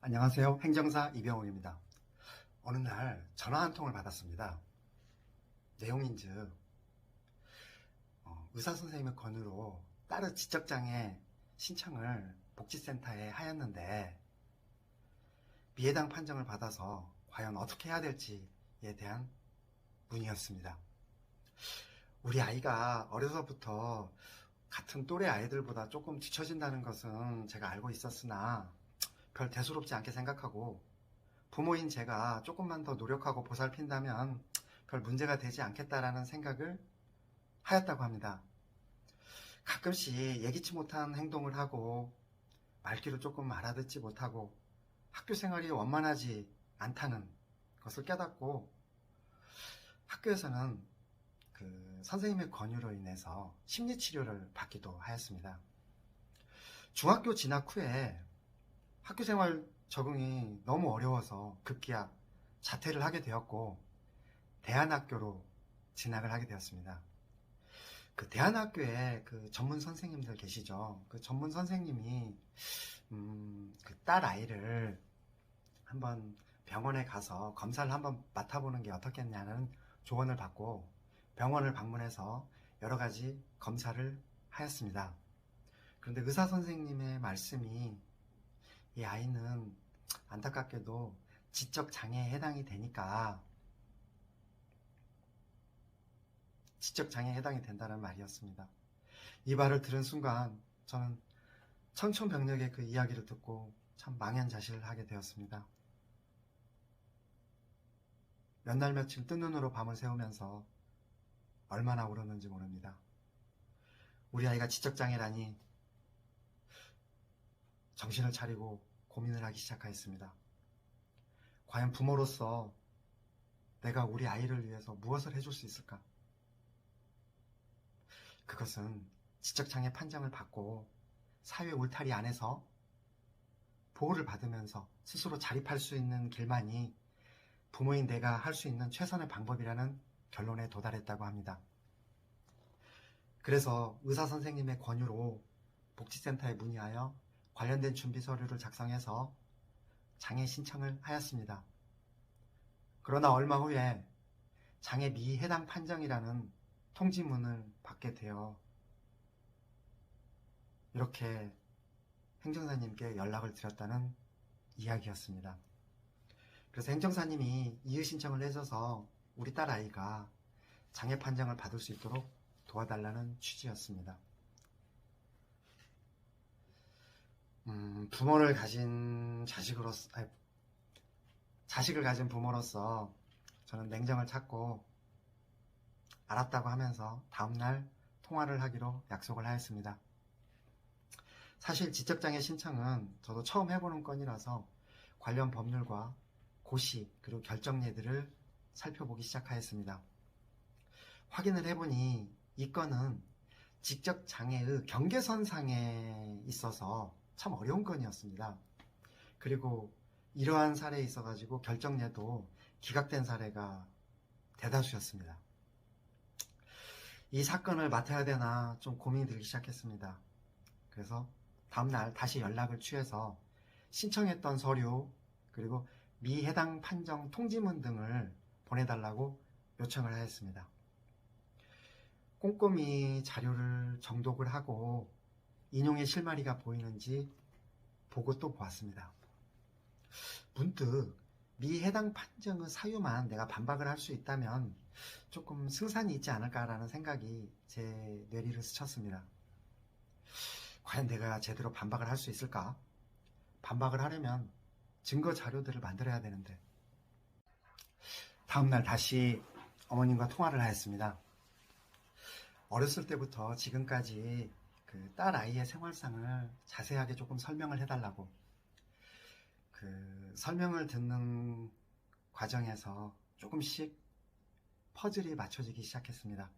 안녕하세요. 행정사 이병욱입니다. 어느 날 전화 한 통을 받았습니다. 내용인즉 의사 선생님의 권유로 딸의 지적장애 신청을 복지센터에 하였는데 미해당 판정을 받아서 과연 어떻게 해야 될지에 대한 문의였습니다. 우리 아이가 어려서부터 같은 또래 아이들보다 조금 뒤처진다는 것은 제가 알고 있었으나 별 대수롭지 않게 생각하고 부모인 제가 조금만 더 노력하고 보살핀다면 별 문제가 되지 않겠다라는 생각을 하였다고 합니다. 가끔씩 예기치 못한 행동을 하고 말귀를 조금 알아듣지 못하고 학교 생활이 원만하지 않다는 것을 깨닫고 학교에서는 선생님의 권유로 인해서 심리치료를 받기도 하였습니다. 중학교 진학 후에 학교생활 적응이 너무 어려워서 급기야 자퇴를 하게 되었고 대안학교로 진학을 하게 되었습니다. 그 대안학교에 그 전문 선생님들 계시죠. 그 전문 선생님이 그 딸 아이를 한번 병원에 가서 검사를 한번 맡아보는 게 어떻겠냐는 조언을 받고 병원을 방문해서 여러 가지 검사를 하였습니다. 그런데 의사 선생님의 말씀이 이 아이는 안타깝게도 지적 장애에 해당이 되니까 지적 장애에 해당이 된다는 말이었습니다. 이 말을 들은 순간 저는 청천벽력의 그 이야기를 듣고 참 망연자실을 하게 되었습니다. 몇 날 며칠 뜬 눈으로 밤을 새우면서 얼마나 울었는지 모릅니다. 우리 아이가 지적 장애라니 정신을 차리고 고민을 하기 시작하였습니다. 과연 부모로서 내가 우리 아이를 위해서 무엇을 해줄 수 있을까? 그것은 지적장애 판정을 받고 사회 울타리 안에서 보호를 받으면서 스스로 자립할 수 있는 길만이 부모인 내가 할 수 있는 최선의 방법이라는 결론에 도달했다고 합니다. 그래서 의사 선생님의 권유로 복지센터에 문의하여 관련된 준비 서류를 작성해서 장애 신청을 하였습니다. 그러나 얼마 후에 장애 미해당 판정이라는 통지문을 받게 되어 이렇게 행정사님께 연락을 드렸다는 이야기였습니다. 그래서 행정사님이 이의 신청을 해줘서 우리 딸 아이가 장애 판정을 받을 수 있도록 도와달라는 취지였습니다. 부모를 가진 자식을 가진 부모로서 저는 냉정을 찾고 알았다고 하면서 다음날 통화를 하기로 약속을 하였습니다. 사실 지적장애 신청은 저도 처음 해보는 건이라서 관련 법률과 고시 그리고 결정례들을 살펴보기 시작하였습니다. 확인을 해보니 이 건은 지적장애의 경계선상에 있어서 참 어려운 건이었습니다. 그리고 이러한 사례에 있어가지고 결정례도 기각된 사례가 대다수였습니다. 이 사건을 맡아야 되나 좀 고민이 들기 시작했습니다. 그래서 다음날 다시 연락을 취해서 신청했던 서류 그리고 미해당 판정 통지문 등을 보내달라고 요청을 하였습니다. 꼼꼼히 자료를 정독을 하고 인용의 실마리가 보이는지 보고 또 보았습니다. 문득 미해당 판정의 사유만 내가 반박을 할 수 있다면 조금 승산이 있지 않을까라는 생각이 제 뇌리를 스쳤습니다. 과연 내가 제대로 반박을 할 수 있을까? 반박을 하려면 증거 자료들을 만들어야 되는데 다음날 다시 어머님과 통화를 하였습니다. 어렸을 때부터 지금까지 그 딸 아이의 생활상을 자세하게 조금 설명을 해달라고 그 설명을 듣는 과정에서 조금씩 퍼즐이 맞춰지기 시작했습니다.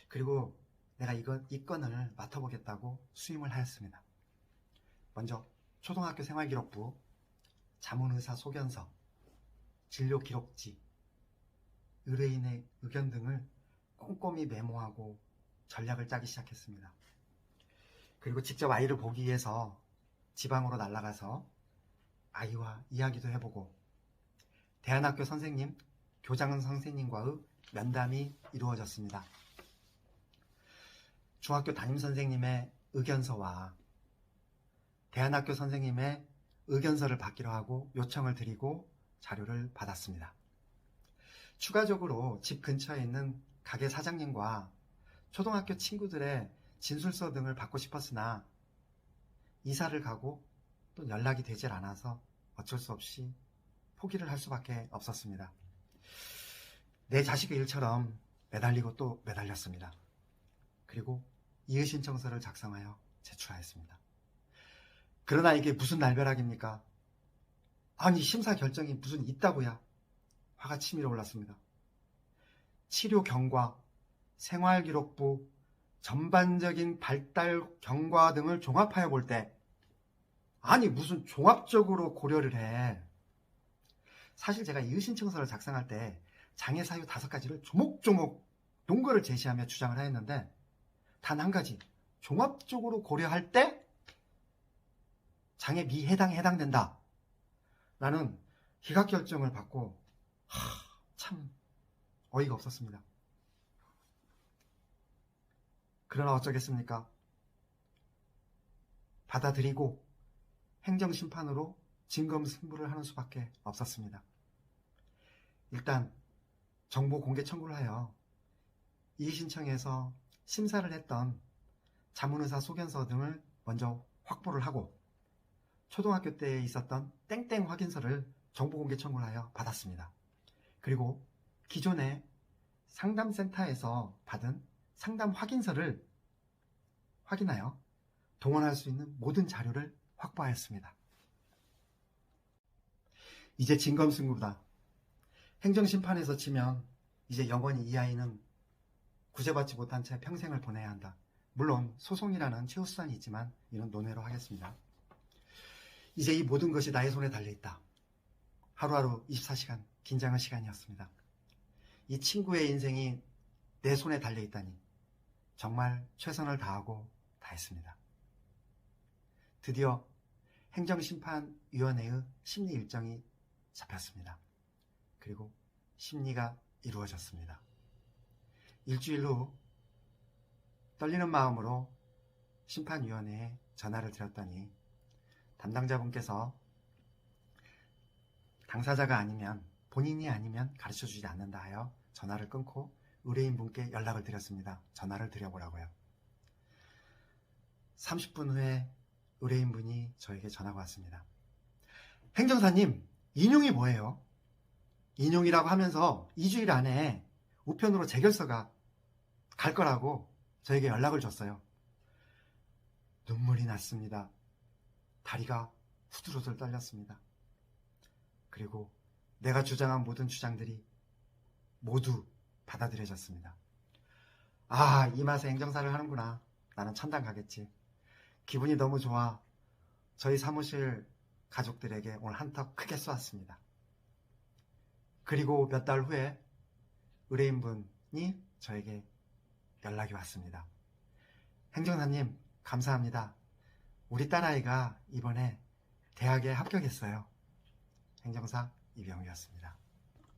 그리고 내가 이 건을 맡아보겠다고 수임을 하였습니다. 먼저 초등학교 생활기록부, 자문의사 소견서, 진료기록지, 의뢰인의 의견 등을 꼼꼼히 메모하고 전략을 짜기 시작했습니다. 그리고 직접 아이를 보기 위해서 지방으로 날아가서 아이와 이야기도 해보고 대안학교 선생님, 교장 선생님과의 면담이 이루어졌습니다. 중학교 담임선생님의 의견서와 대안학교 선생님의 의견서를 받기로 하고 요청을 드리고 자료를 받았습니다. 추가적으로 집 근처에 있는 가게 사장님과 초등학교 친구들의 진술서 등을 받고 싶었으나 이사를 가고 또 연락이 되질 않아서 어쩔 수 없이 포기를 할 수밖에 없었습니다. 내 자식의 일처럼 매달리고 또 매달렸습니다. 그리고 이의신청서를 작성하여 제출하였습니다. 그러나 이게 무슨 날벼락입니까? 아니 심사 결정이 무슨 있다고야. 화가 치밀어 올랐습니다. 치료 경과, 생활기록부, 전반적인 발달 경과 등을 종합하여 볼 때 아니 무슨 종합적으로 고려를 해. 사실 제가 이의신청서를 작성할 때 장애 사유 5가지를 조목조목 논거를 제시하며 주장을 하였는데 단 한 가지 종합적으로 고려할 때 장애 미해당에 해당된다 라는 기각결정을 받고 참 어이가 없었습니다. 그러나 어쩌겠습니까? 받아들이고 행정심판으로 진검승부를 하는 수밖에 없었습니다. 일단 정보 공개 청구를 하여 이의신청에서 심사를 했던 자문의사 소견서 등을 먼저 확보를 하고 초등학교 때에 있었던 땡땡 확인서를 정보 공개 청구를 하여 받았습니다. 그리고 기존에 상담센터에서 받은 상담 확인서를 확인하여 동원할 수 있는 모든 자료를 확보하였습니다. 이제 진검승부다. 행정심판에서 치면 이제 영원히 이 아이는 구제받지 못한 채 평생을 보내야 한다. 물론 소송이라는 최후수단이 있지만 이는 논외로 하겠습니다. 이제 이 모든 것이 나의 손에 달려있다. 하루하루 24시간 긴장의 시간이었습니다. 이 친구의 인생이 내 손에 달려있다니 정말 최선을 다하고 다했습니다. 드디어 행정심판위원회의 심리 일정이 잡혔습니다. 그리고 심리가 이루어졌습니다. 일주일 후 떨리는 마음으로 심판위원회에 전화를 드렸더니 담당자분께서 당사자가 아니면 본인이 아니면 가르쳐주지 않는다 하여 전화를 끊고 의뢰인분께 연락을 드렸습니다. 전화를 드려보라고요. 30분 후에 의뢰인분이 저에게 전화가 왔습니다. 행정사님, 인용이 뭐예요? 인용이라고 하면서 2주일 안에 우편으로 재결서가 갈 거라고 저에게 연락을 줬어요. 눈물이 났습니다. 다리가 후들후들 떨렸습니다. 그리고 내가 주장한 모든 주장들이 모두 받아들여졌습니다. 아, 이 맛에 행정사를 하는구나. 나는 천당 가겠지. 기분이 너무 좋아. 저희 사무실 가족들에게 오늘 한턱 크게 쏘았습니다. 그리고 몇 달 후에 의뢰인분이 저에게 연락이 왔습니다. 행정사님, 감사합니다. 우리 딸아이가 이번에 대학에 합격했어요. 행정사 이병우였습니다.